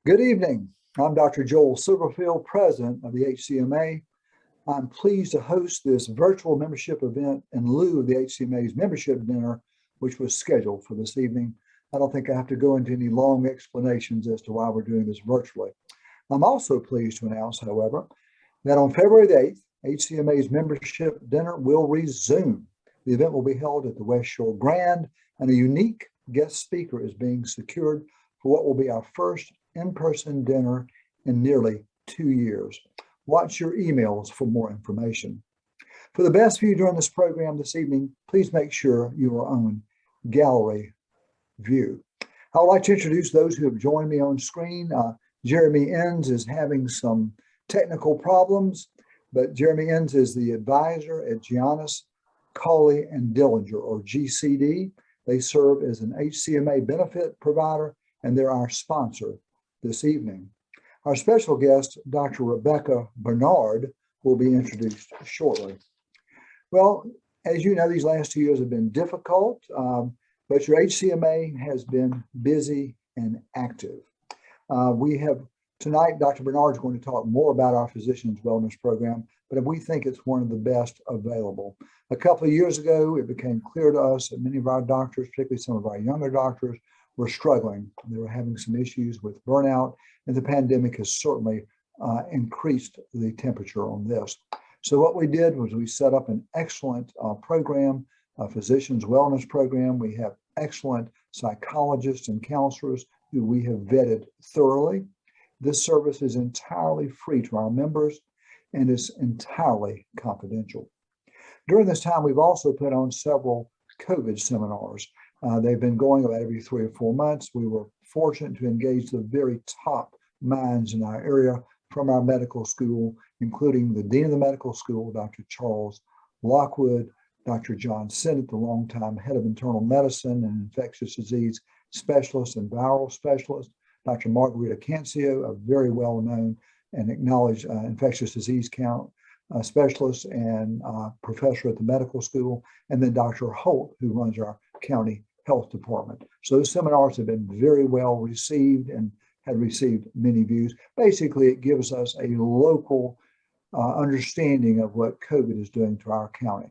Good evening. I'm Dr. Joel Silverfield, President of the HCMA. I'm pleased to host this virtual membership event in lieu of the HCMA's membership dinner, which was scheduled for this evening. I don't think I have to go into any long explanations as to why we're doing this virtually. I'm also pleased to announce, however, that on February the 8th, HCMA's membership dinner will resume. The event will be held at the West Shore Grand, and a unique guest speaker is being secured for what will be our first in-person dinner in nearly 2 years. Watch your emails for more information. For the best view during this program this evening, please make sure you are on gallery view. I would like to introduce those who have joined me on screen. Jeremy Enns is having some technical problems, but Jeremy Enns is the advisor at Giannis, Cawley, and Dillinger, or GCD. They serve as an HCMA benefit provider, and they're our sponsor this evening. Our special guest, Dr. Rebecca Bernard, will be introduced shortly. Well, as you know, these last 2 years have been difficult, but your HCMA has been busy and active. Tonight, Dr. Bernard is going to talk more about our Physicians Wellness Program, but we think it's one of the best available. A couple of years ago, it became clear to us that many of our doctors, particularly some of our younger doctors, were struggling. They were having some issues with burnout, and the pandemic has certainly increased the temperature on this. So what we did was we set up an excellent program, a Physicians Wellness Program. We have excellent psychologists and counselors who we have vetted thoroughly. This service is entirely free to our members and is entirely confidential. During this time, we've also put on several COVID seminars. They've been going about every 3 or 4 months. We were fortunate to engage the very top minds in our area from our medical school, including the Dean of the Medical School, Dr. Charles Lockwood, Dr. John Sennett, the longtime head of internal medicine and infectious disease specialist and viral specialist, Dr. Margarita Cancio, a very well-known and acknowledged infectious disease specialist and professor at the medical school, and then Dr. Holt, who runs our county health department. So those seminars have been very well received and had received many views. Basically, it gives us a local understanding of what COVID is doing to our county.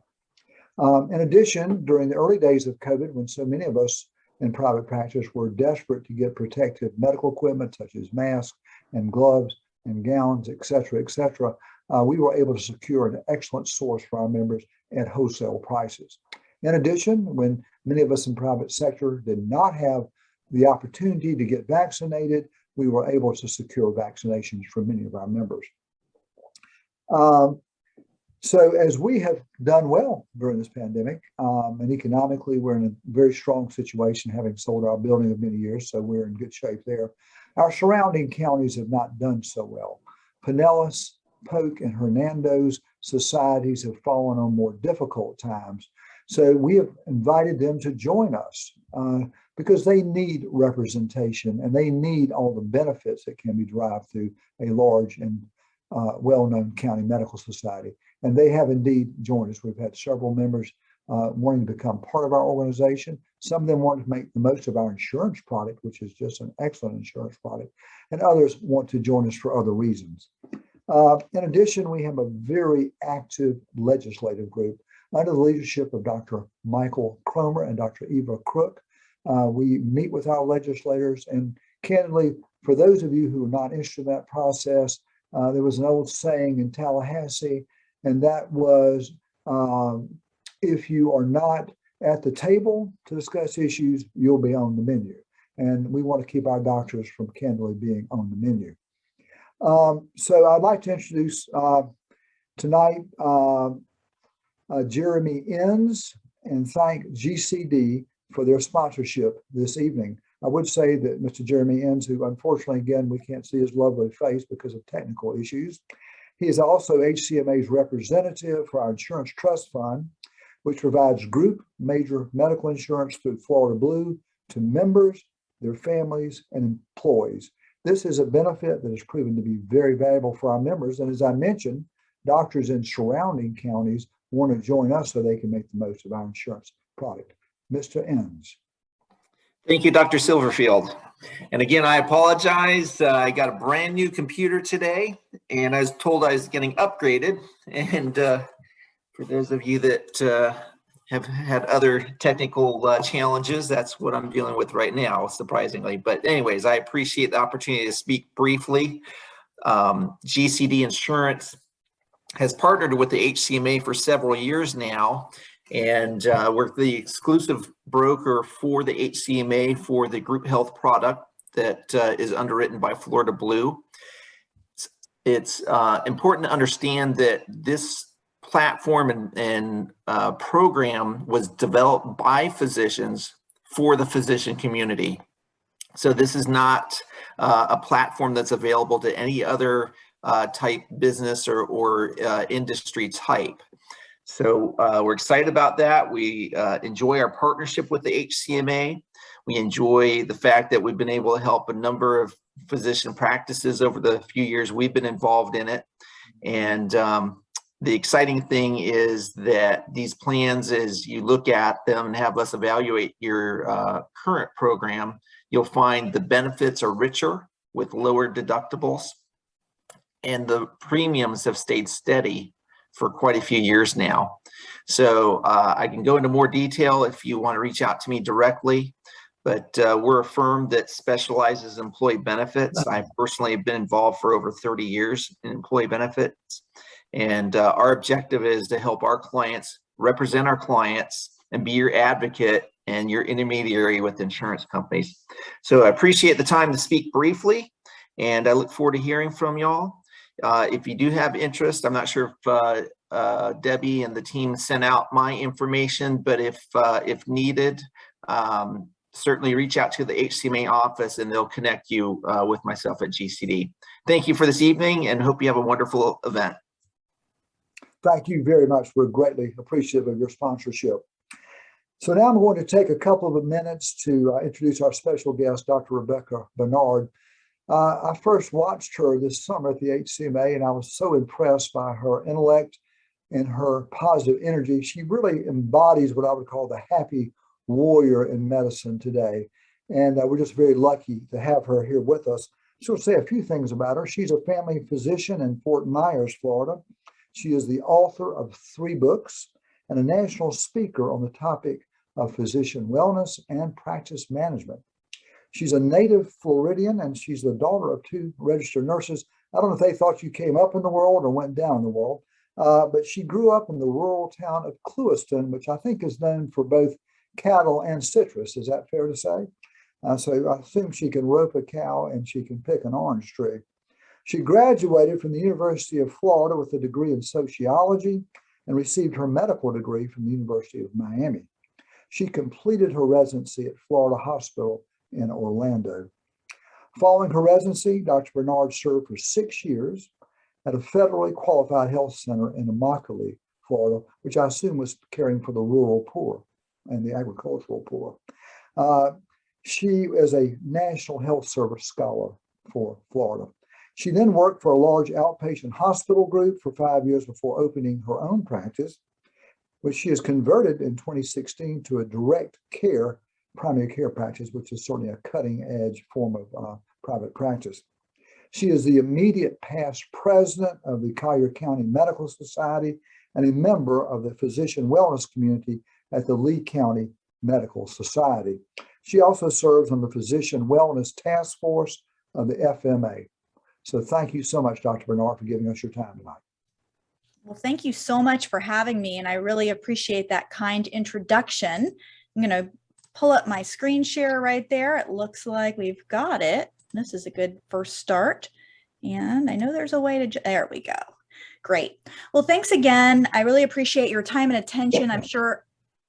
In addition, during the early days of COVID, when so many of us in private practice were desperate to get protective medical equipment such as masks and gloves and gowns, et cetera, we were able to secure an excellent source for our members at wholesale prices. In addition, when many of us in private sector did not have the opportunity to get vaccinated, we were able to secure vaccinations for many of our members. So as we have done well during this pandemic, and economically, we're in a very strong situation, having sold our building of many years, so we're in good shape there. Our surrounding counties have not done so well. Pinellas, Polk, and Hernando's societies have fallen on more difficult times. So we have invited them to join us because they need representation and they need all the benefits that can be derived through a large and well-known county medical society. And they have indeed joined us. We've had several members wanting to become part of our organization. Some of them want to make the most of our insurance product, which is just an excellent insurance product. And others want to join us for other reasons. In addition, we have a very active legislative group under the leadership of Dr. Michael Cromer and Dr. Eva Crook. We meet with our legislators, and candidly, for those of you who are not interested in that process, there was an old saying in Tallahassee, and that was, if you are not at the table to discuss issues, you'll be on the menu. And we want to keep our doctors from candidly being on the menu. So I'd like to introduce tonight Jeremy Enns and thank GCD for their sponsorship this evening. I would say that Mr. Jeremy Enns, who unfortunately, again, we can't see his lovely face because of technical issues. He is also HCMA's representative for our insurance trust fund, which provides group major medical insurance through Florida Blue to members, their families, and employees. This is a benefit that has proven to be very valuable for our members. And as I mentioned, doctors in surrounding counties want to join us so they can make the most of our insurance product. Mr. Enns. Thank you, Dr. Silverfield. And again, I apologize. I got a brand new computer today, and I was told I was getting upgraded. And for those of you that have had other technical challenges, that's what I'm dealing with right now, surprisingly. But anyways, I appreciate the opportunity to speak briefly. GCD Insurance has partnered with the HCMA for several years now, and we're the exclusive broker for the HCMA for the group health product that is underwritten by Florida Blue. It's important to understand that this platform and program was developed by physicians for the physician community. So this is not a platform that's available to any other type business or industry type. So we're excited about that. We enjoy our partnership with the HCMA. We enjoy the fact that we've been able to help a number of physician practices over the few years we've been involved in it. And the exciting thing is that these plans, as you look at them and have us evaluate your current program, you'll find the benefits are richer with lower deductibles, and the premiums have stayed steady for quite a few years now. So I can go into more detail if you want to reach out to me directly, but we're a firm that specializes in employee benefits. I personally have been involved for over 30 years in employee benefits, and our objective is to help our clients, represent our clients, and be your advocate and your intermediary with insurance companies. So I appreciate the time to speak briefly, and I look forward to hearing from y'all. If you do have interest, I'm not sure if Debbie and the team sent out my information, but if needed, certainly reach out to the HCMA office and they'll connect you with myself at GCD. Thank you for this evening and hope you have a wonderful event. Thank you very much. We're greatly appreciative of your sponsorship. So now I'm going to take a couple of minutes to introduce our special guest, Dr. Rebecca Bernard. I first watched her this summer at the HCMA, and I was so impressed by her intellect and her positive energy. She really embodies what I would call the happy warrior in medicine today. And we're just very lucky to have her here with us. So I'll say a few things about her. She's a family physician in Fort Myers, Florida. She is the author of 3 books and a national speaker on the topic of physician wellness and practice management. She's a native Floridian, and she's the daughter of 2 registered nurses. I don't know if they thought you came up in the world or went down in the world, but she grew up in the rural town of Clewiston, which I think is known for both cattle and citrus. Is that fair to say? So I assume she can rope a cow and she can pick an orange tree. She graduated from the University of Florida with a degree in sociology and received her medical degree from the University of Miami. She completed her residency at Florida Hospital in Orlando. Following her residency, Dr. Bernard served for 6 years at a federally qualified health center in Immokalee, Florida, which I assume was caring for the rural poor and the agricultural poor. She is a National Health Service scholar for Florida. She then worked for a large outpatient hospital group for 5 years before opening her own practice, which she has converted in 2016 to a direct care primary care practice, which is certainly a cutting edge form of private practice. She is the immediate past president of the Collier County Medical Society and a member of the physician wellness community at the Lee County Medical Society. She also serves on the Physician Wellness Task Force of the FMA. So thank you so much, Dr. Bernard, for giving us your time tonight. Well, thank you so much for having me, and I really appreciate that kind introduction. I'm going to pull up my screen share right there. It looks like we've got it. This is a good first start. And I know there's a way to, there we go. Great. Well, thanks again. I really appreciate your time and attention. I'm sure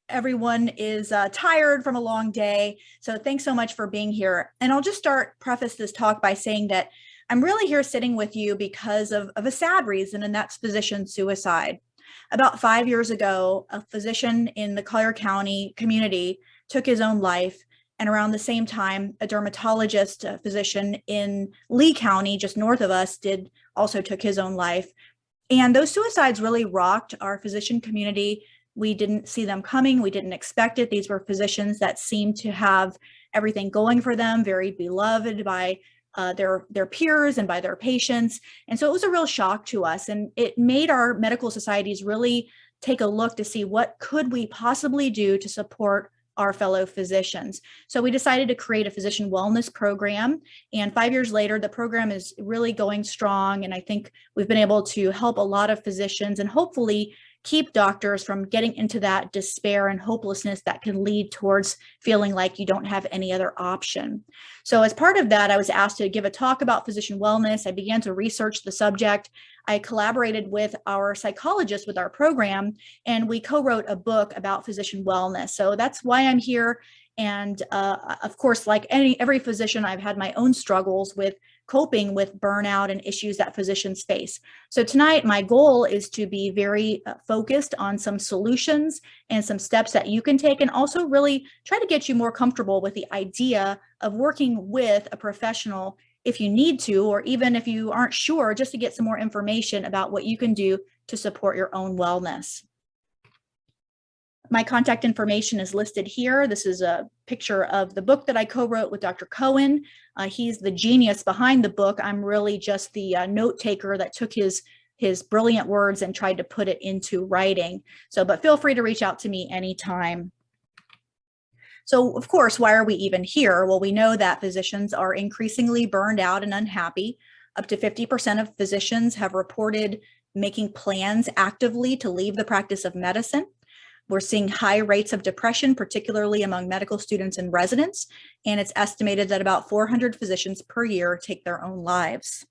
everyone is tired from a long day. So thanks so much for being here. And I'll just preface this talk by saying that I'm really here sitting with you because of a sad reason, and that's physician suicide. About 5 years ago, a physician in the Collier County community took his own life. And around the same time, a dermatologist, a physician in Lee County, just north of us, also took his own life. And those suicides really rocked our physician community We didn't see them coming. We didn't expect it. These were physicians that seemed to have everything going for them, very beloved by their peers and by their patients. And so it was a real shock to us. And it made our medical societies really take a look to see what could we possibly do to support our fellow physicians. So we decided to create a physician wellness program. And 5 years later, the program is really going strong. And I think we've been able to help a lot of physicians and hopefully keep doctors from getting into that despair and hopelessness that can lead towards feeling like you don't have any other option. So as part of that, I was asked to give a talk about physician wellness. I began to research the subject. I collaborated with our psychologist with our program, and we co-wrote a book about physician wellness. So that's why I'm here. And of course, like every physician, I've had my own struggles with coping with burnout and issues that physicians face. So tonight, my goal is to be very focused on some solutions and some steps that you can take, and also really try to get you more comfortable with the idea of working with a professional if you need to, or even if you aren't sure, just to get some more information about what you can do to support your own wellness. My contact information is listed here. This is a picture of the book that I co-wrote with Dr. Cohen. He's the genius behind the book. I'm really just the note taker that took his brilliant words and tried to put it into writing. So, but feel free to reach out to me anytime. So, of course, why are we even here? Well, we know that physicians are increasingly burned out and unhappy. Up to 50% of physicians have reported making plans actively to leave the practice of medicine. We're seeing high rates of depression, particularly among medical students and residents, and it's estimated that about 400 physicians per year take their own lives.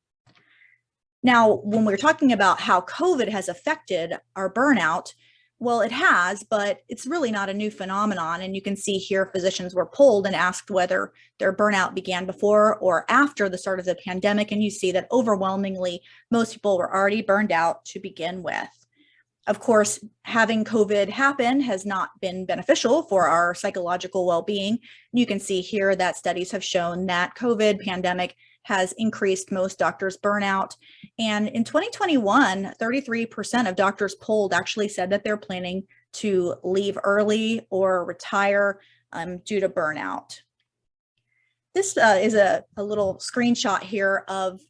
Now, when we're talking about how COVID has affected our burnout, well, it has, but it's really not a new phenomenon. And you can see here physicians were polled and asked whether their burnout began before or after the start of the pandemic, and you see that overwhelmingly, most people were already burned out to begin with. Of course, having COVID happen has not been beneficial for our psychological well-being. You can see here that studies have shown that COVID pandemic has increased most doctors' burnout. And in 2021, 33% of doctors polled actually said that they're planning to leave early or retire due to burnout. This is a little screenshot here of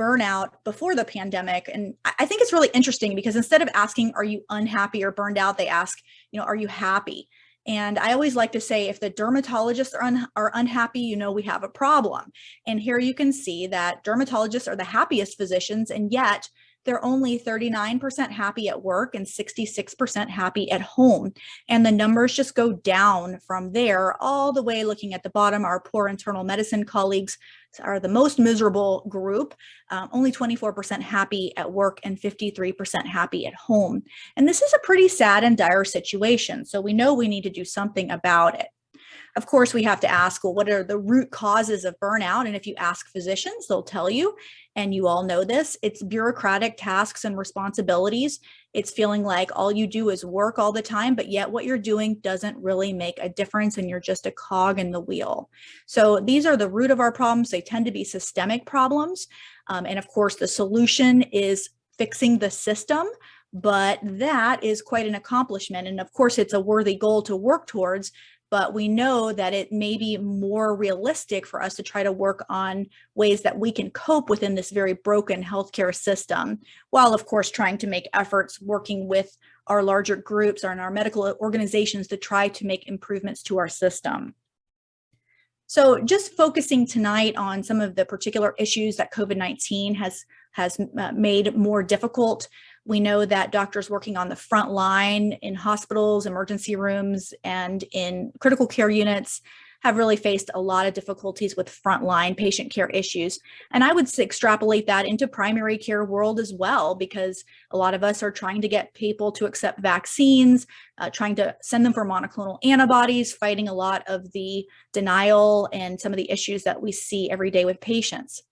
burnout before the pandemic. And I think it's really interesting because instead of asking, are you unhappy or burned out, they ask, are you happy? And I always like to say, if the dermatologists are unhappy, we have a problem. And here you can see that dermatologists are the happiest physicians, and yet they're only 39% happy at work and 66% happy at home. And the numbers just go down from there all the way. Looking at the bottom, our poor internal medicine colleagues are the most miserable group, only 24% happy at work and 53% happy at home. And this is a pretty sad and dire situation. So we know we need to do something about it. Of course, we have to ask, well, what are the root causes of burnout? And if you ask physicians, they'll tell you, and you all know this, it's bureaucratic tasks and responsibilities. It's feeling like all you do is work all the time, but yet what you're doing doesn't really make a difference and you're just a cog in the wheel. So these are the root of our problems. They tend to be systemic problems. And of course, the solution is fixing the system, but that is quite an accomplishment. And of course, it's a worthy goal to work towards, but we know that it may be more realistic for us to try to work on ways that we can cope within this very broken healthcare system, while of course trying to make efforts working with our larger groups or in our medical organizations to try to make improvements to our system. So just focusing tonight on some of the particular issues that COVID-19 has made more difficult. We know that doctors working on the front line in hospitals, emergency rooms, and in critical care units have really faced a lot of difficulties with frontline patient care issues. And I would extrapolate that into primary care world as well, because a lot of us are trying to get people to accept vaccines, trying to send them for monoclonal antibodies, fighting a lot of the denial and some of the issues that we see every day with patients.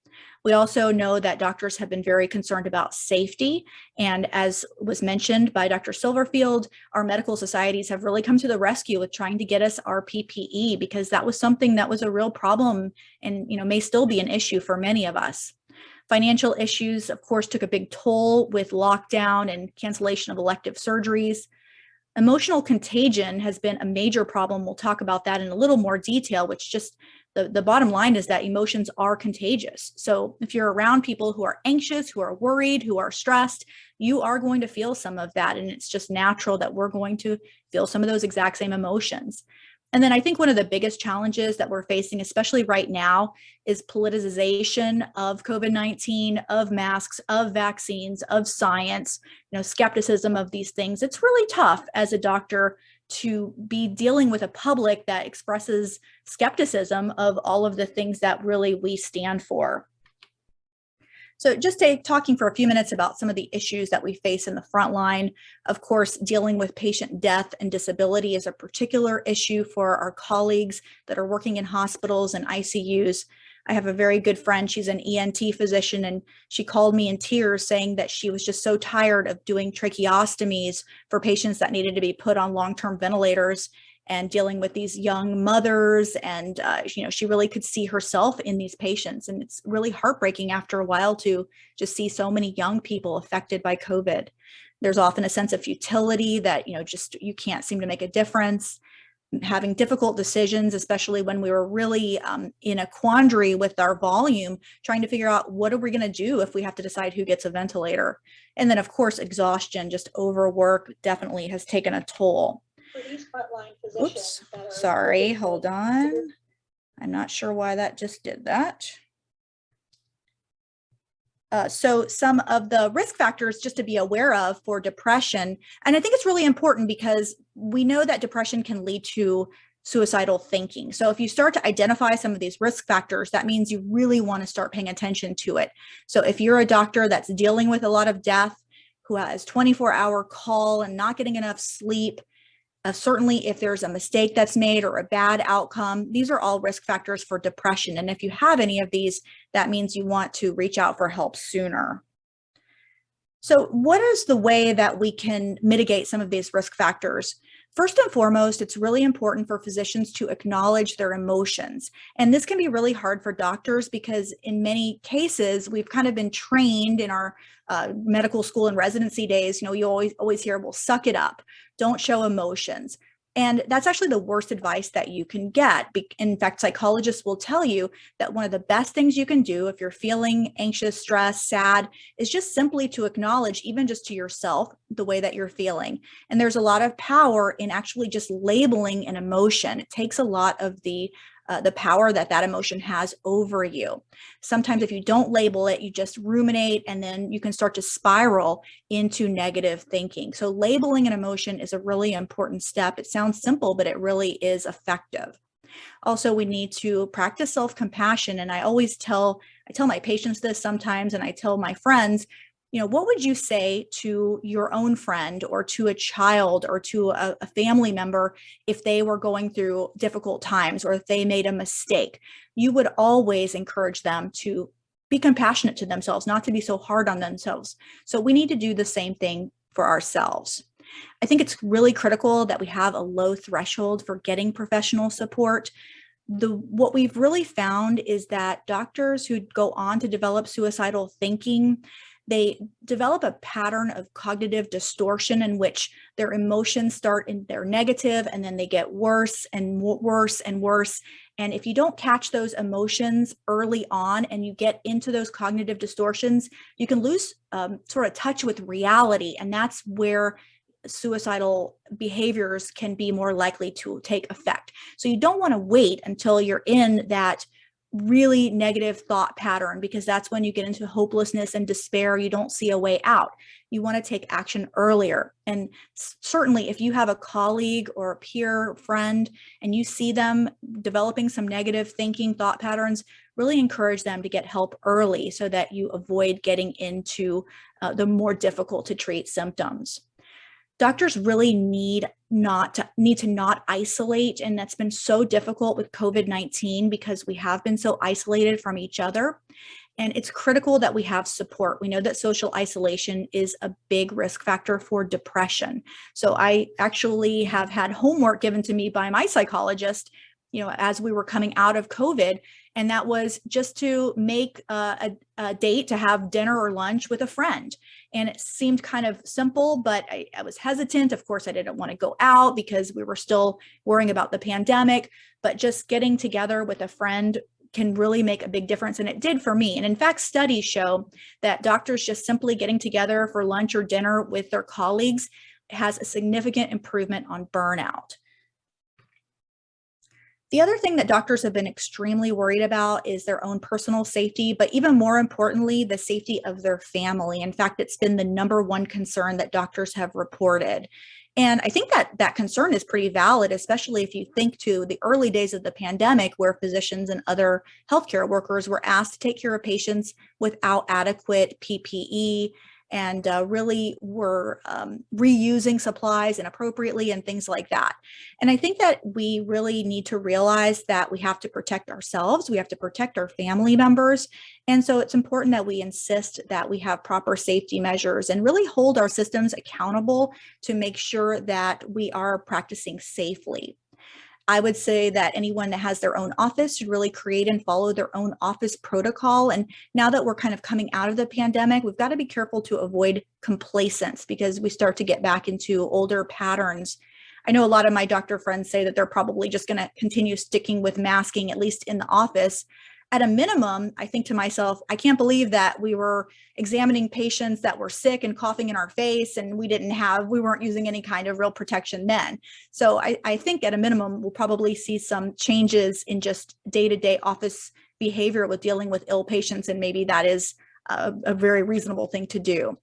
We also know that doctors have been very concerned about safety. And as was mentioned by Dr. Silverfield, our medical societies have really come to the rescue with trying to get us our PPE, because that was something that was a real problem and may still be an issue for many of us. Financial issues, of course, took a big toll with lockdown and cancellation of elective surgeries. Emotional contagion has been a major problem. We'll talk about that in a little more detail, which just the bottom line is that emotions are contagious. So if you're around people who are anxious, who are worried, who are stressed, you are going to feel some of that. And it's just natural that we're going to feel some of those exact same emotions. And then I think one of the biggest challenges that we're facing, especially right now, is politicization of COVID-19, of masks, of vaccines, of science, skepticism of these things. It's really tough as a doctor to be dealing with a public that expresses skepticism of all of the things that really we stand for. So just talking for a few minutes about some of the issues that we face in the front line. Of course, dealing with patient death and disability is a particular issue for our colleagues that are working in hospitals and ICUs. I have a very good friend, she's an ENT physician, and she called me in tears saying that she was just so tired of doing tracheostomies for patients that needed to be put on long-term ventilators and dealing with these young mothers. And, she really could see herself in these patients. And it's really heartbreaking after a while to just see so many young people affected by COVID. There's often a sense of futility that, you can't seem to make a difference. Having difficult decisions, especially when we were really in a quandary with our volume, trying to figure out what are we going to do if we have to decide who gets a ventilator. And then, of course, exhaustion, just overwork definitely has taken a toll. For these frontline physicians. Oops, that are sorry, hold on. I'm not sure why that just did that. So some of the risk factors just to be aware of for depression, and I think it's really important because we know that depression can lead to suicidal thinking. So if you start to identify some of these risk factors, that means you really want to start paying attention to it. So if you're a doctor that's dealing with a lot of death, who has 24-hour call and not getting enough sleep, certainly if there's a mistake that's made or a bad outcome, these are all risk factors for depression. And if you have any of these, that means you want to reach out for help sooner. So what is the way that we can mitigate some of these risk factors? First and foremost, it's really important for physicians to acknowledge their emotions. And this can be really hard for doctors because in many cases, we've kind of been trained in our medical school and residency days, you always hear, well, suck it up, don't show emotions. And that's actually the worst advice that you can get. In fact, psychologists will tell you that one of the best things you can do if you're feeling anxious, stressed, sad, is just simply to acknowledge, even just to yourself, the way that you're feeling. And there's a lot of power in actually just labeling an emotion. It takes a lot of the power that emotion has over you. Sometimes if you don't label it, you just ruminate and then you can start to spiral into negative thinking. So labeling an emotion is a really important step. It sounds simple, but it really is effective. Also, we need to practice self-compassion. And I tell my patients this sometimes, and I tell my friends, what would you say to your own friend or to a child or to a family member if they were going through difficult times or if they made a mistake? You would always encourage them to be compassionate to themselves, not to be so hard on themselves. So we need to do the same thing for ourselves. I think it's really critical that we have a low threshold for getting professional support. What we've really found is that doctors who go on to develop suicidal thinking, they develop a pattern of cognitive distortion in which their emotions start in their negative and then they get worse and worse and worse. And if you don't catch those emotions early on and you get into those cognitive distortions, you can lose sort of touch with reality. And that's where suicidal behaviors can be more likely to take effect. So you don't want to wait until you're in that really negative thought pattern, because that's when you get into hopelessness and despair. You don't see a way out. You want to take action earlier. And certainly if you have a colleague or a peer friend and you see them developing some negative thinking thought patterns, really encourage them to get help early so that you avoid getting into the more difficult to treat symptoms. Doctors really need to not isolate, and that's been so difficult with COVID-19 because we have been so isolated from each other. And it's critical that we have support. We know that social isolation is a big risk factor for depression. So I actually have had homework given to me by my psychologist as we were coming out of COVID. And that was just to make a date to have dinner or lunch with a friend. And it seemed kind of simple, but I was hesitant. Of course, I didn't want to go out because we were still worrying about the pandemic, but just getting together with a friend can really make a big difference. And it did for me. And in fact, studies show that doctors just simply getting together for lunch or dinner with their colleagues has a significant improvement on burnout. The other thing that doctors have been extremely worried about is their own personal safety, but even more importantly, the safety of their family. In fact, it's been the #1 concern that doctors have reported. And I think that that concern is pretty valid, especially if you think to the early days of the pandemic, where physicians and other healthcare workers were asked to take care of patients without adequate PPE and really were reusing supplies inappropriately and things like that. And I think that we really need to realize that we have to protect ourselves, we have to protect our family members. And so it's important that we insist that we have proper safety measures and really hold our systems accountable to make sure that we are practicing safely. I would say that anyone that has their own office should really create and follow their own office protocol. And now that we're kind of coming out of the pandemic, we've got to be careful to avoid complacence because we start to get back into older patterns. I know a lot of my doctor friends say that they're probably just going to continue sticking with masking, at least in the office. At a minimum, I think to myself, I can't believe that we were examining patients that were sick and coughing in our face and we weren't using any kind of real protection then. So I think at a minimum, we'll probably see some changes in just day-to-day office behavior with dealing with ill patients. And maybe that is a very reasonable thing to do.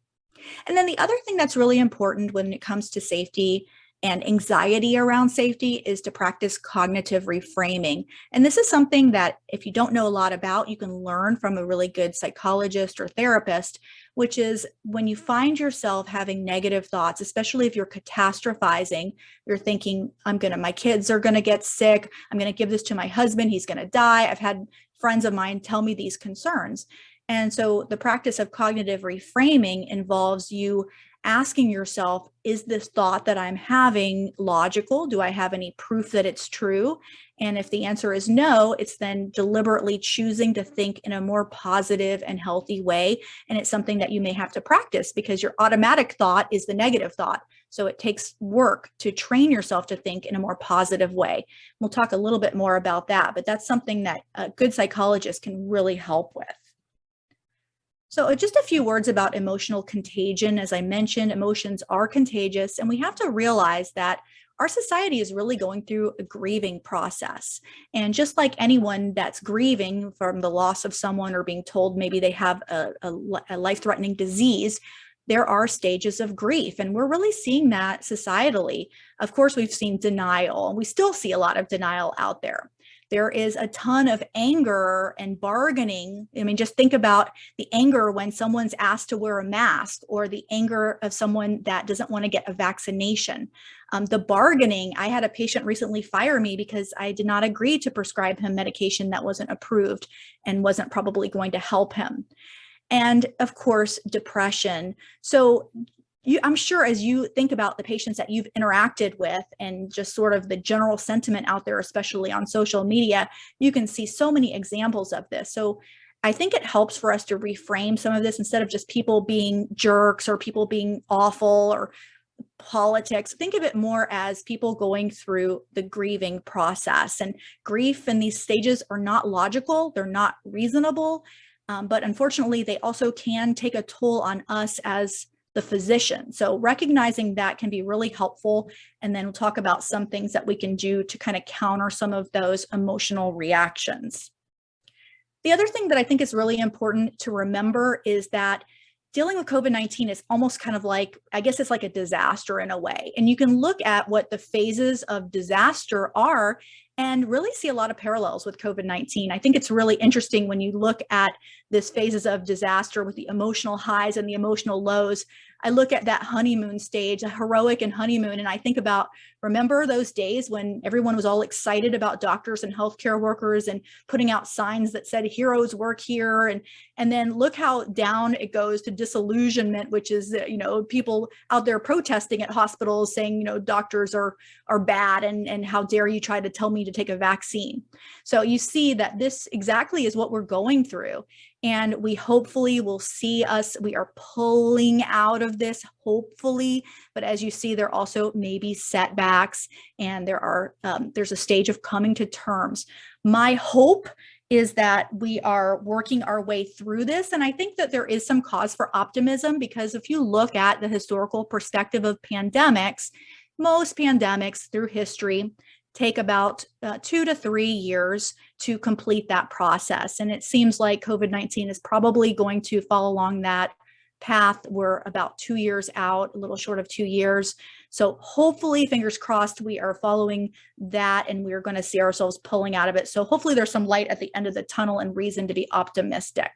And then the other thing that's really important when it comes to safety and anxiety around safety is to practice cognitive reframing. And this is something that if you don't know a lot about, you can learn from a really good psychologist or therapist, which is when you find yourself having negative thoughts, especially if you're catastrophizing, you're thinking, my kids are going to get sick. I'm going to give this to my husband. He's going to die. I've had friends of mine tell me these concerns. And so the practice of cognitive reframing involves you asking yourself, is this thought that I'm having logical? Do I have any proof that it's true? And if the answer is no, it's then deliberately choosing to think in a more positive and healthy way. And it's something that you may have to practice because your automatic thought is the negative thought. So it takes work to train yourself to think in a more positive way. We'll talk a little bit more about that, but that's something that a good psychologist can really help with. So just a few words about emotional contagion. As I mentioned, emotions are contagious, and we have to realize that our society is really going through a grieving process. And just like anyone that's grieving from the loss of someone or being told maybe they have a life-threatening disease, there are stages of grief, and we're really seeing that societally. Of course, we've seen denial, and we still see a lot of denial out there. There is a ton of anger and bargaining. I mean, just think about the anger when someone's asked to wear a mask, or the anger of someone that doesn't want to get a vaccination. The bargaining, I had a patient recently fire me because I did not agree to prescribe him medication that wasn't approved and wasn't probably going to help him. And of course, depression. So I'm sure as you think about the patients that you've interacted with and just sort of the general sentiment out there, especially on social media, you can see so many examples of this. So I think it helps for us to reframe some of this instead of just people being jerks or people being awful or politics. Think of it more as people going through the grieving process. And grief in these stages are not logical, they're not reasonable, but unfortunately, they also can take a toll on us as the physician. So recognizing that can be really helpful. And then we'll talk about some things that we can do to kind of counter some of those emotional reactions. The other thing that I think is really important to remember is that dealing with COVID-19 is almost kind of like, I guess it's like a disaster in a way. And you can look at what the phases of disaster are and really see a lot of parallels with COVID-19. I think it's really interesting when you look at this phases of disaster with the emotional highs and the emotional lows. I look at that honeymoon stage, a heroic and honeymoon, and I think about, remember those days when everyone was all excited about doctors and healthcare workers and putting out signs that said heroes work here, and then look how down it goes to disillusionment, which is, people out there protesting at hospitals saying, doctors are bad, and how dare you try to tell me to take a vaccine. So you see that this exactly is what we're going through. And we hopefully will see we are pulling out of this, hopefully. But as you see, there also may be setbacks, and there's a stage of coming to terms. My hope is that we are working our way through this. And I think that there is some cause for optimism, because if you look at the historical perspective of pandemics, most pandemics through history take about 2 to 3 years to complete that process. And it seems like COVID-19 is probably going to fall along that path. We're about 2 years out, a little short of 2 years. So hopefully, fingers crossed, we are following that, and we're going to see ourselves pulling out of it. So hopefully there's some light at the end of the tunnel and reason to be optimistic.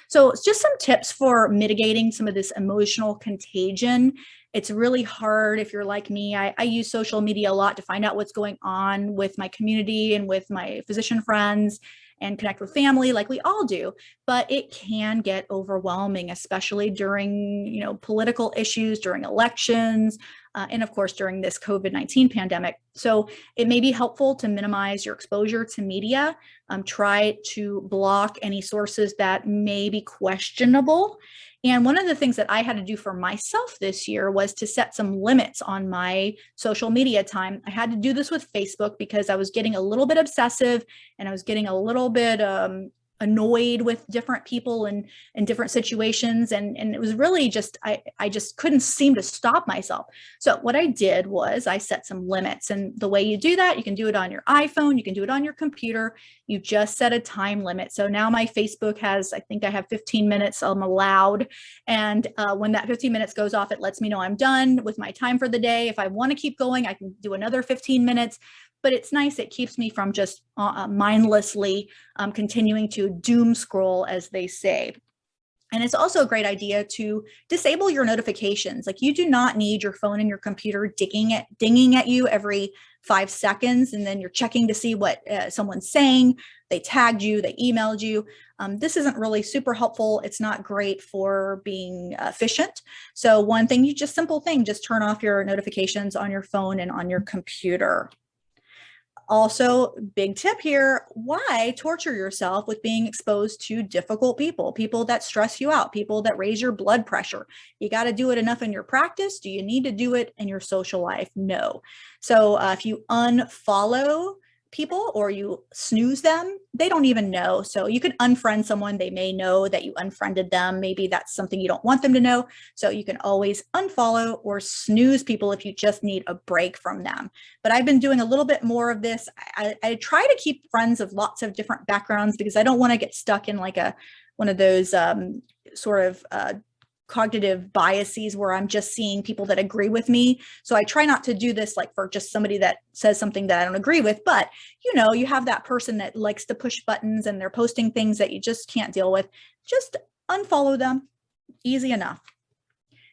So it's just some tips for mitigating some of this emotional contagion. It's really hard if you're like me. I use social media a lot to find out what's going on with my community and with my physician friends, and connect with family like we all do. But it can get overwhelming, especially during, political issues, during elections, and of course, during this COVID-19 pandemic. So it may be helpful to minimize your exposure to media. Try to block any sources that may be questionable. And one of the things that I had to do for myself this year was to set some limits on my social media time. I had to do this with Facebook because I was getting a little bit obsessive, and I was getting a little bit annoyed with different people and different situations. And it was really just, I just couldn't seem to stop myself. So what I did was I set some limits. And the way you do that, you can do it on your iPhone, you can do it on your computer. You just set a time limit. So now my Facebook I think I have 15 minutes allowed. And when that 15 minutes goes off, it lets me know I'm done with my time for the day. If I want to keep going, I can do another 15 minutes. But it's nice. It keeps me from just mindlessly continuing to doom scroll, as they say. And it's also a great idea to disable your notifications. Like, you do not need your phone and your computer dinging at you every 5 seconds, and then you're checking to see what someone's saying. They tagged you, they emailed you. This isn't really super helpful. It's not great for being efficient. So one thing, simple thing, just turn off your notifications on your phone and on your computer. Also, big tip here, why torture yourself with being exposed to difficult people that stress you out, people that raise your blood pressure? You got to do it enough in your practice. Do you need to do it in your social life? No. So if you unfollow people or you snooze them, they don't even know. So you could unfriend someone. They may know that you unfriended them. Maybe that's something you don't want them to know. So you can always unfollow or snooze people if you just need a break from them. But I've been doing a little bit more of this. I try to keep friends of lots of different backgrounds, because I don't want to get stuck in like one of those cognitive biases where I'm just seeing people that agree with me. So I try not to do this like for just somebody that says something that I don't agree with, but you have that person that likes to push buttons and they're posting things that you just can't deal with. Just unfollow them. Easy enough.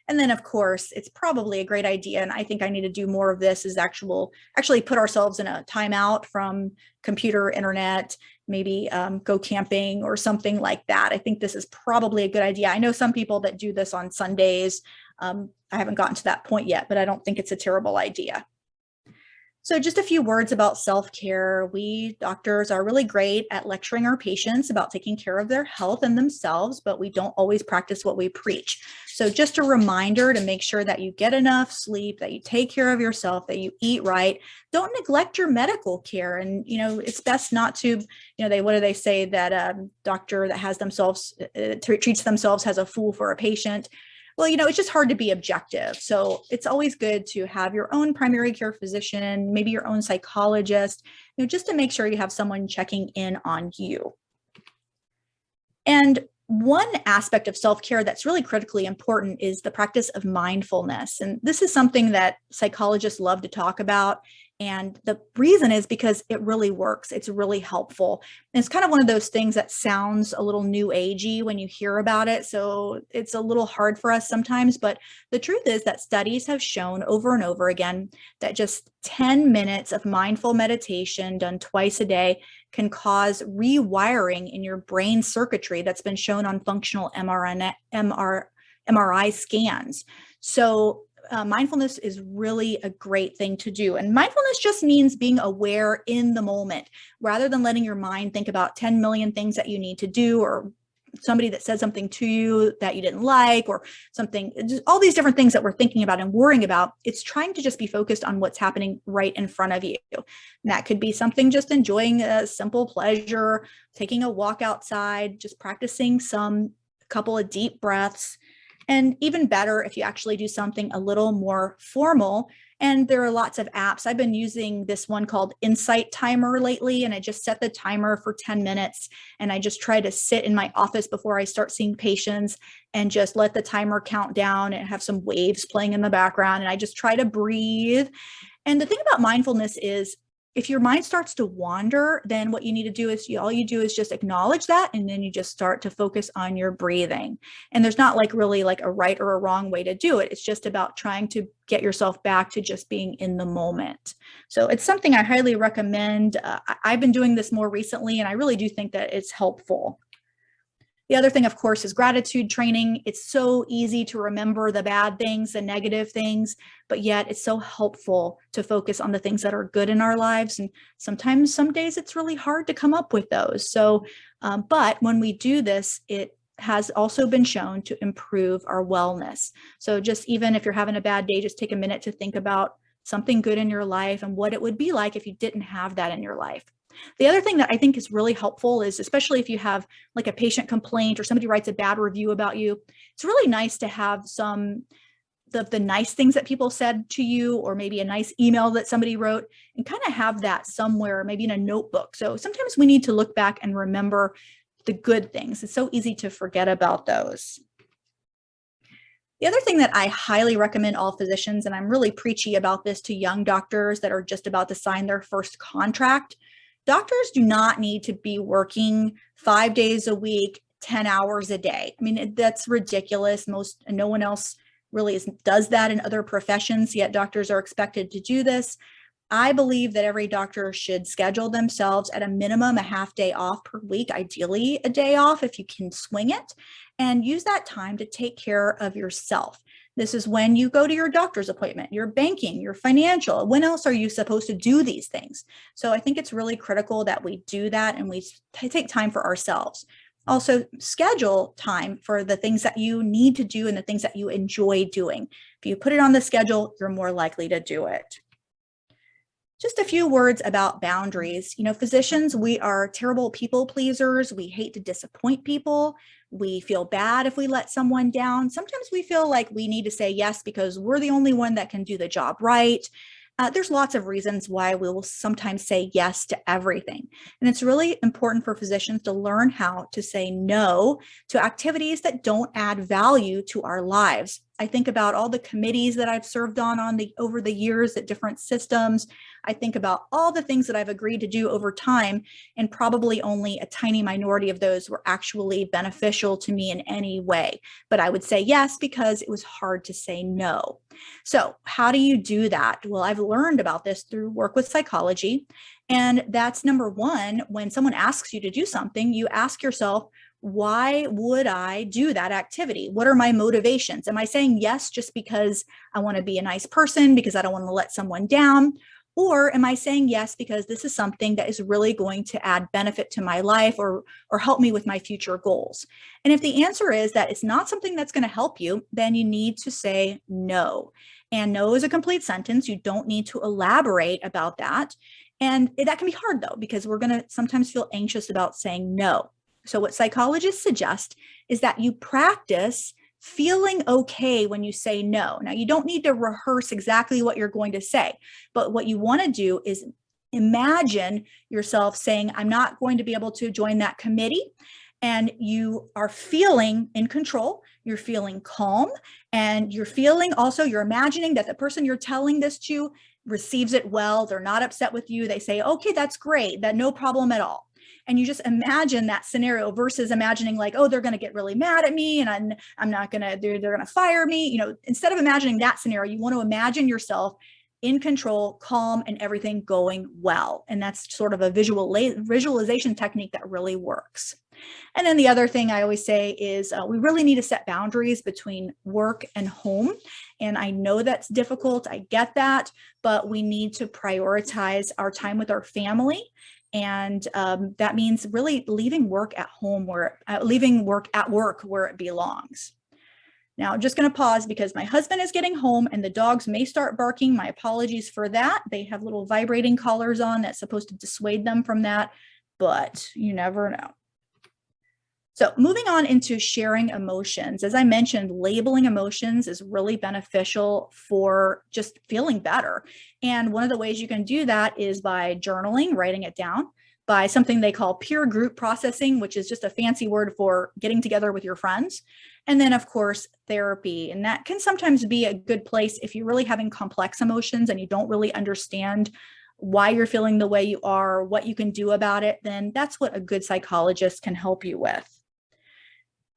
And then, of course, it's probably a great idea, and I think I need to do more of this, is actually put ourselves in a timeout from computer, internet, maybe go camping or something like that. I think this is probably a good idea. I know some people that do this on Sundays. I haven't gotten to that point yet, but I don't think it's a terrible idea. So just a few words about self-care. We doctors are really great at lecturing our patients about taking care of their health and themselves, but we don't always practice what we preach. So just a reminder to make sure that you get enough sleep, that you take care of yourself, that you eat right. Don't neglect your medical care. And, it's best not to, what do they say, that a doctor that has treats themselves as a fool for a patient. Well, it's just hard to be objective. So it's always good to have your own primary care physician, maybe your own psychologist, just to make sure you have someone checking in on you. And one aspect of self-care that's really critically important is the practice of mindfulness. And this is something that psychologists love to talk about. And the reason is because it really works. It's really helpful. And it's kind of one of those things that sounds a little new agey when you hear about it. So it's a little hard for us sometimes. But the truth is that studies have shown over and over again that just 10 minutes of mindful meditation done twice a day can cause rewiring in your brain circuitry that's been shown on functional MRI scans. So mindfulness is really a great thing to do. And mindfulness just means being aware in the moment rather than letting your mind think about 10 million things that you need to do, or somebody that said something to you that you didn't like, or something, just all these different things that we're thinking about and worrying about. It's trying to just be focused on what's happening right in front of you. And that could be something just enjoying a simple pleasure, taking a walk outside, just practicing a couple of deep breaths. And even better if you actually do something a little more formal. And there are lots of apps. I've been using this one called Insight Timer lately, and I just set the timer for 10 minutes. And I just try to sit in my office before I start seeing patients and just let the timer count down and have some waves playing in the background. And I just try to breathe. And the thing about mindfulness is, if your mind starts to wander, then what you need to do is all you do is just acknowledge that, and then you just start to focus on your breathing. And there's not really a right or a wrong way to do it. It's just about trying to get yourself back to just being in the moment. So it's something I highly recommend. I've been doing this more recently, and I really do think that it's helpful. The other thing, of course, is gratitude training. It's so easy to remember the bad things, the negative things, but yet it's so helpful to focus on the things that are good in our lives. And sometimes, some days it's really hard to come up with those. So, but when we do this, it has also been shown to improve our wellness. So just even if you're having a bad day, just take a minute to think about something good in your life and what it would be like if you didn't have that in your life. The other thing that I think is really helpful is, especially if you have a patient complaint or somebody writes a bad review about you, it's really nice to have some of the nice things that people said to you, or maybe a nice email that somebody wrote, and kind of have that somewhere, maybe in a notebook. So sometimes we need to look back and remember the good things. It's so easy to forget about those. The other thing that I highly recommend all physicians, and I'm really preachy about this to young doctors that are just about to sign their first contract, doctors do not need to be working 5 days a week, 10 hours a day. I mean, that's ridiculous. No one else really does that in other professions, yet doctors are expected to do this. I believe that every doctor should schedule themselves at a minimum a half day off per week, ideally a day off if you can swing it, and use that time to take care of yourself. This is when you go to your doctor's appointment, your banking, your financial. When else are you supposed to do these things? So I think it's really critical that we do that and we take time for ourselves. Also, schedule time for the things that you need to do and the things that you enjoy doing. If you put it on the schedule, you're more likely to do it. Just a few words about boundaries. Physicians, we are terrible people pleasers. We hate to disappoint people. We feel bad if we let someone down. Sometimes we feel like we need to say yes because we're the only one that can do the job right. There's lots of reasons why we will sometimes say yes to everything. And it's really important for physicians to learn how to say no to activities that don't add value to our lives. I think about all the committees that I've served on over the years at different systems. I think about all the things that I've agreed to do over time, and probably only a tiny minority of those were actually beneficial to me in any way. But I would say yes because it was hard to say no. So how do you do that? Well, I've learned about this through work with psychology. And that's number one, when someone asks you to do something, you ask yourself, why would I do that activity? What are my motivations? Am I saying yes just because I want to be a nice person, because I don't want to let someone down? Or am I saying yes because this is something that is really going to add benefit to my life or help me with my future goals? And if the answer is that it's not something that's going to help you, then you need to say no. And no is a complete sentence. You don't need to elaborate about that. And that can be hard though, because we're going to sometimes feel anxious about saying no. So what psychologists suggest is that you practice feeling okay when you say no. Now, you don't need to rehearse exactly what you're going to say, but what you want to do is imagine yourself saying, I'm not going to be able to join that committee. And you are feeling in control, you're feeling calm, and you're imagining that the person you're telling this to receives it well. They're not upset with you. They say, okay, that's great. That no problem at all. And you just imagine that scenario versus imagining like, oh, they're going to get really mad at me and I'm not going to, they're going to fire me. You know, instead of imagining that scenario, you want to imagine yourself in control, calm, and everything going well. And that's sort of a visualization technique that really works. And then the other thing I always say is we really need to set boundaries between work and home. And I know that's difficult. I get that, but we need to prioritize our time with our family. And that means really leaving work at home leaving work at work where it belongs. Now, I'm just going to pause because my husband is getting home and the dogs may start barking. My apologies for that. They have little vibrating collars on that's supposed to dissuade them from that, but you never know. So moving on into sharing emotions, as I mentioned, labeling emotions is really beneficial for just feeling better. And one of the ways you can do that is by journaling, writing it down, by something they call peer group processing, which is just a fancy word for getting together with your friends. And then, of course, therapy. And that can sometimes be a good place if you're really having complex emotions and you don't really understand why you're feeling the way you are, what you can do about it, then that's what a good psychologist can help you with.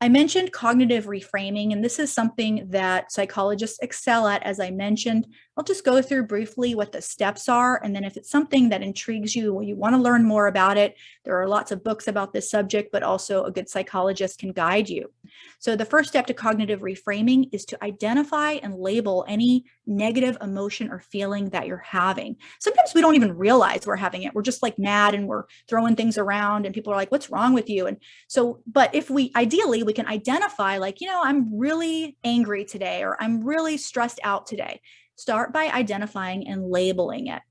I mentioned cognitive reframing, and this is something that psychologists excel at, as I mentioned. I'll just go through briefly what the steps are, and then if it's something that intrigues you or you want to learn more about it, there are lots of books about this subject, but also a good psychologist can guide you. So the first step to cognitive reframing is to identify and label any negative emotion or feeling that you're having. Sometimes we don't even realize we're having it. We're just like mad and we're throwing things around and people are like, what's wrong with you? And so, but if we ideally, we can identify like, you know, I'm really angry today, or I'm really stressed out today. Start by identifying and labeling it.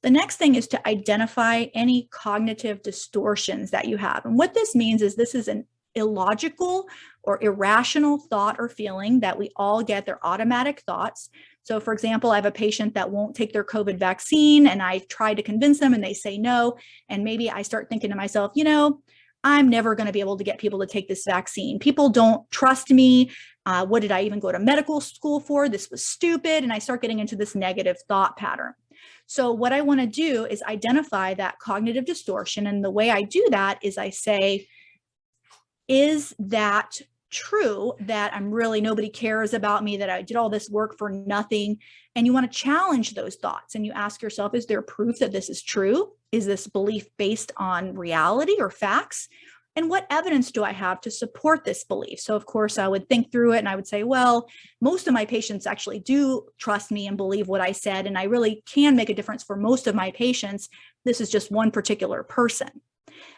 The next thing is to identify any cognitive distortions that you have. And what this means is this is an illogical or irrational thought or feeling that we all get. They're automatic thoughts. So for example, I have a patient that won't take their COVID vaccine and I try to convince them and they say no. And maybe I start thinking to myself, you know, I'm never going to be able to get people to take this vaccine. People don't trust me. What did I even go to medical school for? This was stupid. And I start getting into this negative thought pattern. So what I want to do is identify that cognitive distortion. And the way I do that is I say, is that true that nobody cares about me, that I did all this work for nothing? And you want to challenge those thoughts and you ask yourself, is there proof that this is true? Is this belief based on reality or facts? And what evidence do I have to support this belief? So of course I would think through it and I would say, well, most of my patients actually do trust me and believe what I said, and I really can make a difference for most of my patients. This is just one particular person.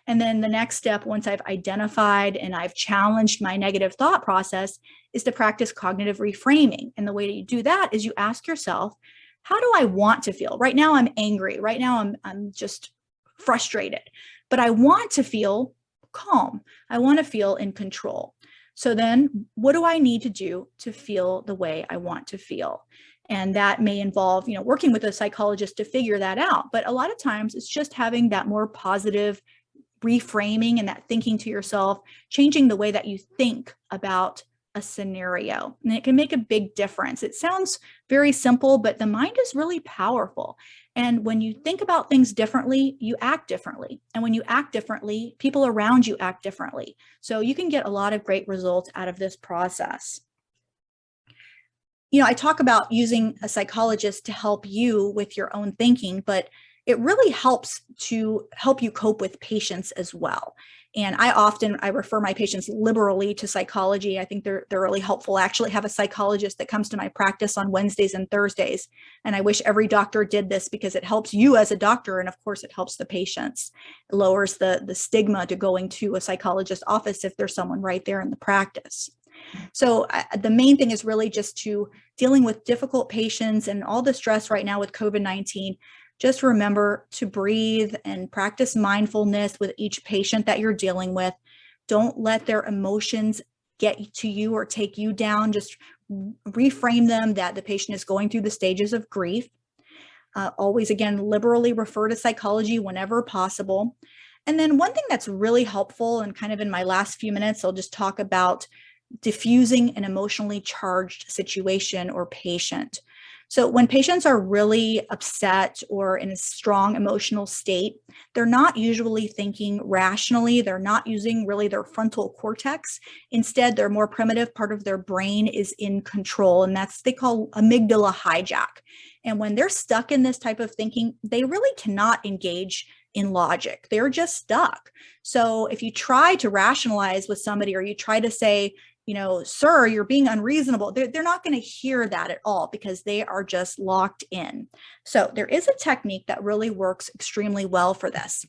And then the next step, once I've identified and I've challenged my negative thought process, is to practice cognitive reframing. And the way that you do that is you ask yourself, how do I want to feel? Right now I'm angry. Right now I'm just frustrated, but I want to feel calm. I want to feel in control. So then what do I need to do to feel the way I want to feel? And that may involve, you know, working with a psychologist to figure that out. But a lot of times it's just having that more positive reframing and that thinking to yourself, changing the way that you think about a scenario. And it can make a big difference. It sounds very simple, but the mind is really powerful. And when you think about things differently, you act differently. And when you act differently, people around you act differently. So you can get a lot of great results out of this process. You know, I talk about using a psychologist to help you with your own thinking, but it really helps to help you cope with patients as well. And I refer my patients liberally to psychology. I think they're really helpful. I actually have a psychologist that comes to my practice on Wednesdays and Thursdays. And I wish every doctor did this because it helps you as a doctor. And of course, it helps the patients. It lowers the stigma to going to a psychologist's office if there's someone right there in the practice. So the main thing is really just to dealing with difficult patients and all the stress right now with COVID-19. Just remember to breathe and practice mindfulness with each patient that you're dealing with. Don't let their emotions get to you or take you down. Just reframe them that the patient is going through the stages of grief. Always, again, liberally refer to psychology whenever possible. And then one thing that's really helpful, and kind of in my last few minutes, I'll just talk about diffusing an emotionally charged situation or patient. So when patients are really upset or in a strong emotional state, they're not usually thinking rationally. They're not using really their frontal cortex. Instead, their more primitive part of their brain is in control, and that's they call amygdala hijack. And when they're stuck in this type of thinking, they really cannot engage in logic. They're just stuck. So if you try to rationalize with somebody, or you try to say, sir, you're being unreasonable, they're not going to hear that at all because they are just locked in. So there is a technique that really works extremely well for this.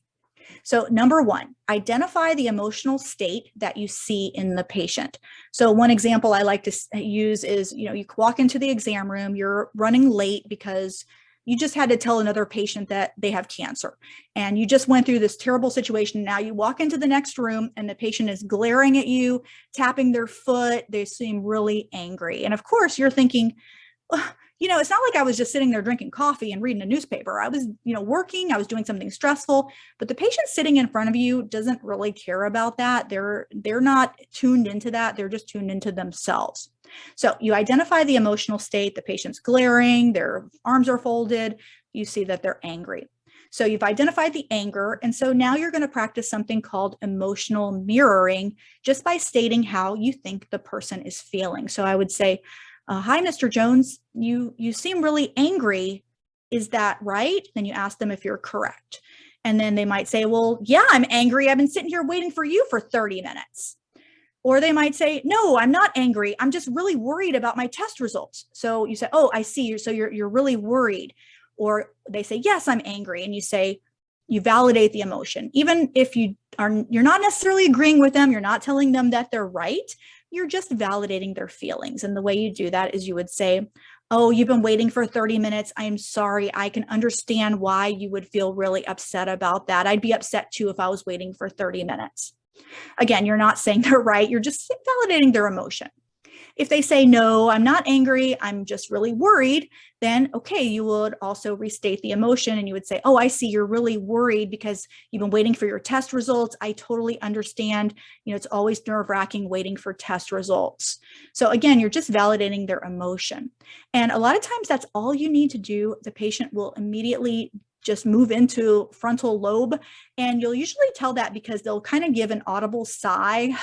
So number one, identify the emotional state that you see in the patient. So one example I like to use is, you walk into the exam room, you're running late because you just had to tell another patient that they have cancer, and you just went through this terrible situation. Now you walk into the next room and the patient is glaring at you, tapping their foot. They seem really angry. And of course you're thinking, it's not like I was just sitting there drinking coffee and reading a newspaper. I was, working, I was doing something stressful, but the patient sitting in front of you doesn't really care about that. They're not tuned into that. They're just tuned into themselves. So you identify the emotional state, the patient's glaring, their arms are folded, you see that they're angry. So you've identified the anger. And so now you're going to practice something called emotional mirroring just by stating how you think the person is feeling. So I would say, hi, Mr. Jones, you seem really angry. Is that right? Then you ask them if you're correct. And then they might say, well, yeah, I'm angry. I've been sitting here waiting for you for 30 minutes. Or they might say, no, I'm not angry. I'm just really worried about my test results. So you say, oh, I see. So you're really worried. Or they say, yes, I'm angry. And you say, you validate the emotion. Even if you're not necessarily agreeing with them, you're not telling them that they're right. You're just validating their feelings. And the way you do that is you would say, oh, you've been waiting for 30 minutes. I'm sorry. I can understand why you would feel really upset about that. I'd be upset too if I was waiting for 30 minutes. Again, you're not saying they're right. You're just validating their emotion. If they say, no, I'm not angry, I'm just really worried, then, okay, you would also restate the emotion and you would say, oh, I see you're really worried because you've been waiting for your test results. I totally understand. It's always nerve-wracking waiting for test results. So again, you're just validating their emotion. And a lot of times that's all you need to do. The patient will immediately just move into frontal lobe. And you'll usually tell that because they'll kind of give an audible sigh.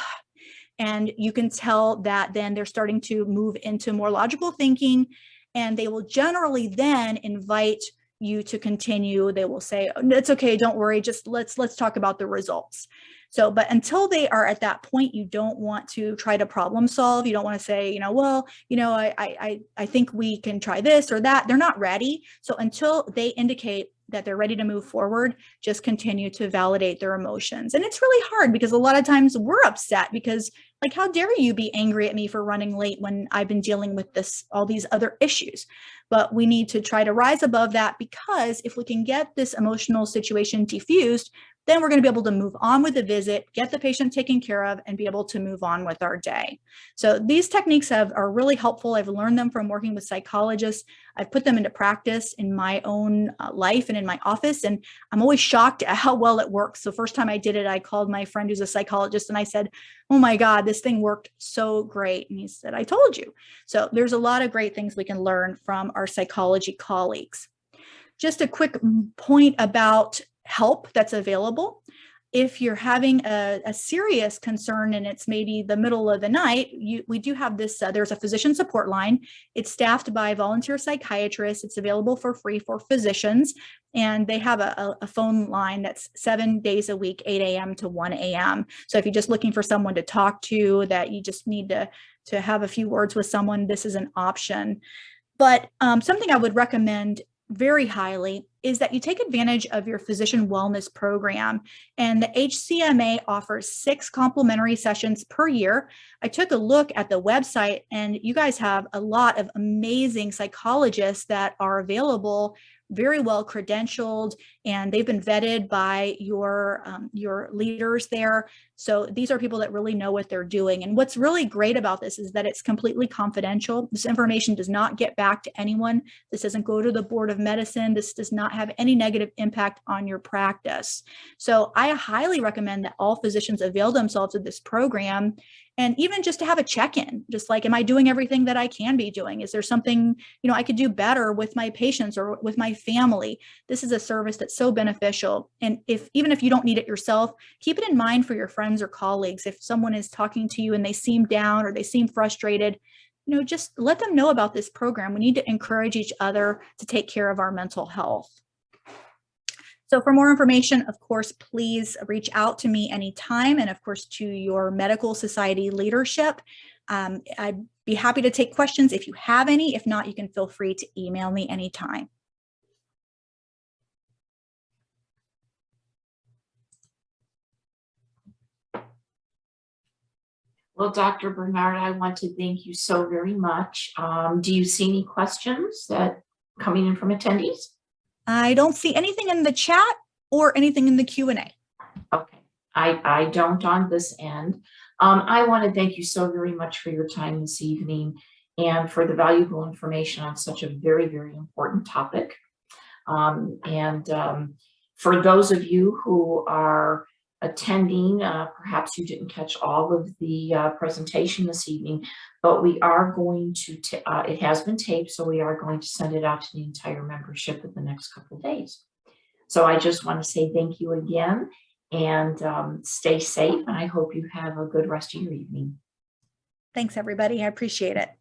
And you can tell that then they're starting to move into more logical thinking, and they will generally then invite you to continue. They will say, oh, it's okay, don't worry, just let's talk about the results. So, but until they are at that point, you don't want to try to problem solve. You don't want to say, I think we can try this or that. They're not ready. So until they indicate that they're ready to move forward, just continue to validate their emotions. And it's really hard because a lot of times we're upset because, like, how dare you be angry at me for running late when I've been dealing with all these other issues? But we need to try to rise above that, because if we can get this emotional situation diffused, then we're going to be able to move on with the visit, get the patient taken care of, and be able to move on with our day. So these techniques are really helpful. I've learned them from working with psychologists. I've put them into practice in my own life and in my office, and I'm always shocked at how well it works. The first time I did it, I called my friend who's a psychologist and I said, oh my God, this thing worked so great. And he said, I told you. So there's a lot of great things we can learn from our psychology colleagues. Just a quick point about help that's available. If you're having a serious concern and it's maybe the middle of the night, we do have this, there's a physician support line. It's staffed by volunteer psychiatrists. It's available for free for physicians. And they have a phone line that's 7 days a week, 8 a.m. to 1 a.m. So if you're just looking for someone to talk to, that you just need to have a few words with someone, this is an option. But something I would recommend very highly is that you take advantage of your physician wellness program. And the HCMA offers 6 complimentary sessions per year. I took a look at the website, and you guys have a lot of amazing psychologists that are available, very well credentialed, and they've been vetted by your leaders there. So these are people that really know what they're doing. And what's really great about this is that it's completely confidential. This information does not get back to anyone. This doesn't go to the Board of Medicine. This does not have any negative impact on your practice. So I highly recommend that all physicians avail themselves of this program. And even just to have a check-in, just like, am I doing everything that I can be doing? Is there something, I could do better with my patients or with my family? This is a service that's so beneficial. And even if you don't need it yourself, keep it in mind for your friends or colleagues. If someone is talking to you and they seem down or they seem frustrated, just let them know about this program. We need to encourage each other to take care of our mental health. So for more information, of course, please reach out to me anytime, and of course to your medical society leadership. I'd be happy to take questions if you have any. If not, you can feel free to email me anytime. Well, Dr. Bernard, I want to thank you so very much. Do you see any questions that coming in from attendees? I don't see anything in the chat or anything in the Q&A. Okay, I don't on this end. I want to thank you so very much for your time this evening and for the valuable information on such a very, very important topic. For those of you who are attending, perhaps you didn't catch all of the presentation this evening, but we are going to, it has been taped, so we are going to send it out to the entire membership in the next couple of days. So I just want to say thank you again, and stay safe, and I hope you have a good rest of your evening. Thanks, everybody. I appreciate it.